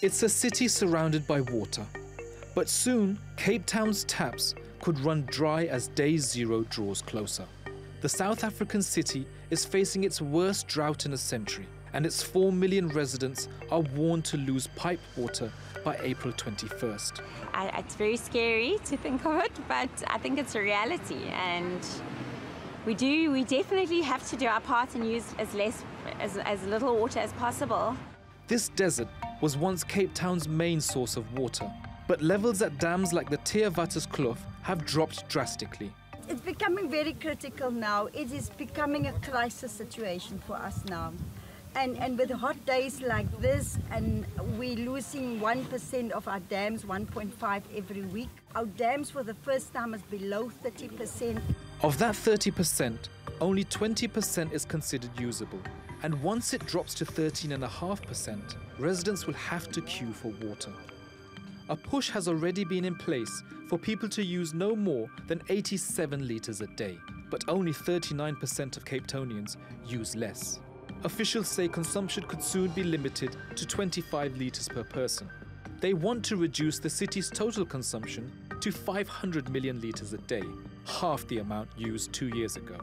It's a city surrounded by water, but soon Cape Town's taps could run dry as day zero draws closer. The South African city is facing its worst drought in a century, and its 4 million residents are warned to lose piped water by April 21st. It's very scary to think of it, but I think it's a reality, and we definitely have to do our part and use as little water as possible. This desert was once Cape Town's main source of water, but levels at dams like the Theewaterskloof have dropped drastically. It's becoming very critical now. It is becoming a crisis situation for us now. And with hot days like this, and we're losing 1% of our dams, 1.5 every week. Our dams for the first time is below 30%. Of that 30%, only 20% is considered usable. And once it drops to 13.5%, residents will have to queue for water. A push has already been in place for people to use no more than 87 litres a day, but only 39% of Cape Townians use less. Officials say consumption could soon be limited to 25 litres per person. They want to reduce the city's total consumption to 500 million litres a day, half the amount used 2 years ago.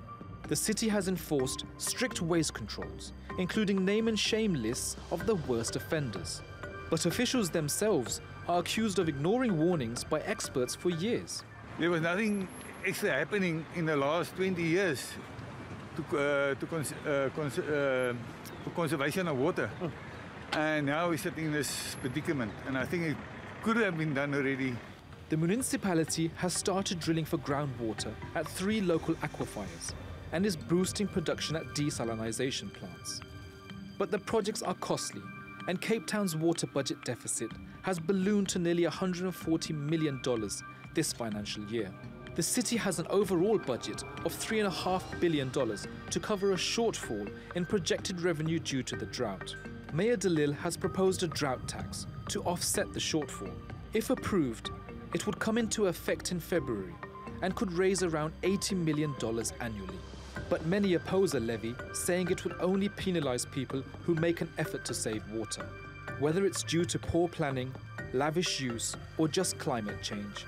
The city has enforced strict waste controls, including name and shame lists of the worst offenders. But officials themselves are accused of ignoring warnings by experts for years. There was nothing extra happening in the last 20 years for conservation of water. And now we're sitting in this predicament, and I think it could have been done already. The municipality has started drilling for groundwater at 3 local aquifers and is boosting production at desalinization plants. But the projects are costly, and Cape Town's water budget deficit has ballooned to nearly $140 million this financial year. The city has an overall budget of $3.5 billion to cover a shortfall in projected revenue due to the drought. Mayor de Lille has proposed a drought tax to offset the shortfall. If approved, it would come into effect in February and could raise around $80 million annually. But many oppose a levy, saying it would only penalise people who make an effort to save water, whether it's due to poor planning, lavish use, or just climate change.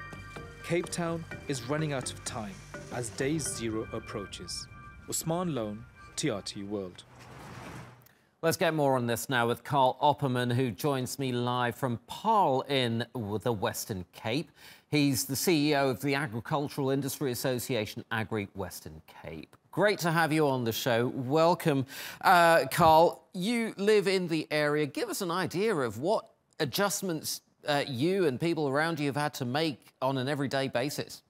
Cape Town is running out of time as day zero approaches. Usman Lone, TRT World. Let's get more on this now with Carl Opperman, who joins me live from Paarl in the Western Cape. He's the CEO of the Agricultural Industry Association, Agri Western Cape. Great to have you on the show. Welcome. Carl, you live in the area. Give us an idea of what adjustments you and people around you have had to make on an everyday basis.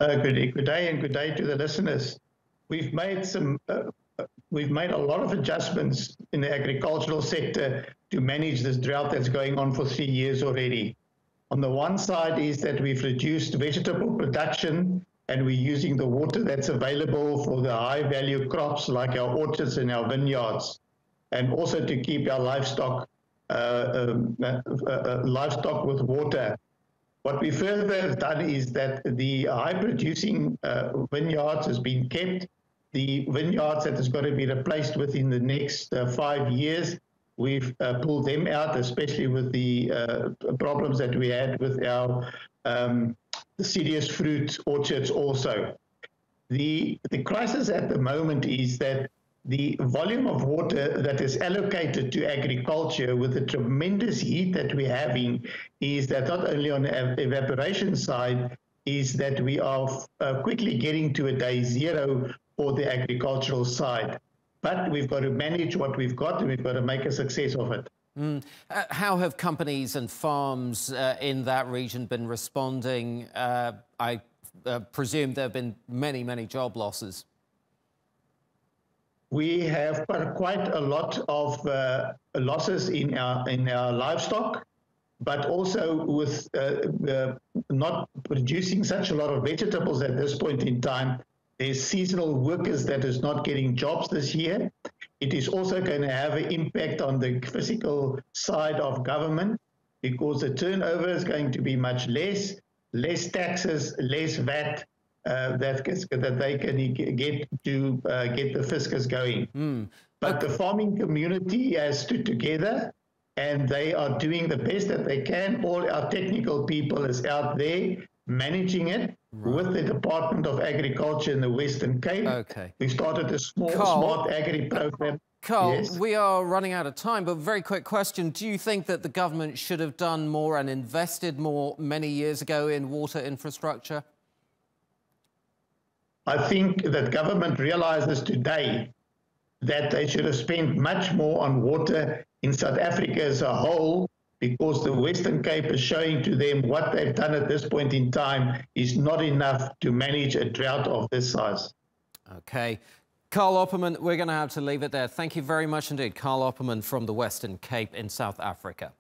Good day and good day to the listeners. We've made a lot of adjustments in the agricultural sector to manage this drought that's going on for 3 years already. On the one side is that we've reduced vegetable production, and we're using the water that's available for the high-value crops like our orchards and our vineyards, and also to keep our livestock with water. What we further have done is that the high-producing vineyards has been kept. The vineyards that has got to be replaced within the next 5 years, we've pulled them out, especially with the problems that we had with our deciduous fruit orchards also. The crisis at the moment is that the volume of water that is allocated to agriculture with the tremendous heat that we're having is that not only on the evaporation side, is that we are quickly getting to a day zero for the agricultural side. But we've got to manage what we've got, and we've got to make a success of it. How have companies and farms in that region been responding? I presume there have been many, many job losses. We have quite a lot of losses in our livestock, but also with not producing such a lot of vegetables at this point in time, there's seasonal workers that is not getting jobs this year. It is also going to have an impact on the physical side of government, because the turnover is going to be much less taxes, less VAT that they can get to get the fiscus going. But the farming community has stood together. and they are doing the best that they can. All our technical people is out there managing it with the Department of Agriculture in the Western Cape. Okay. We started a small Carl, smart agri program. Carl, Yes. we are running out of time, but very quick question. Do you think that the government should have done more and invested more many years ago in water infrastructure? I think that government realizes today that they should have spent much more on water in South Africa as a whole, because the Western Cape is showing to them what they've done at this point in time is not enough to manage a drought of this size. Okay. Carl Opperman, we're going to have to leave it there. Thank you very much indeed. Carl Opperman from the Western Cape in South Africa.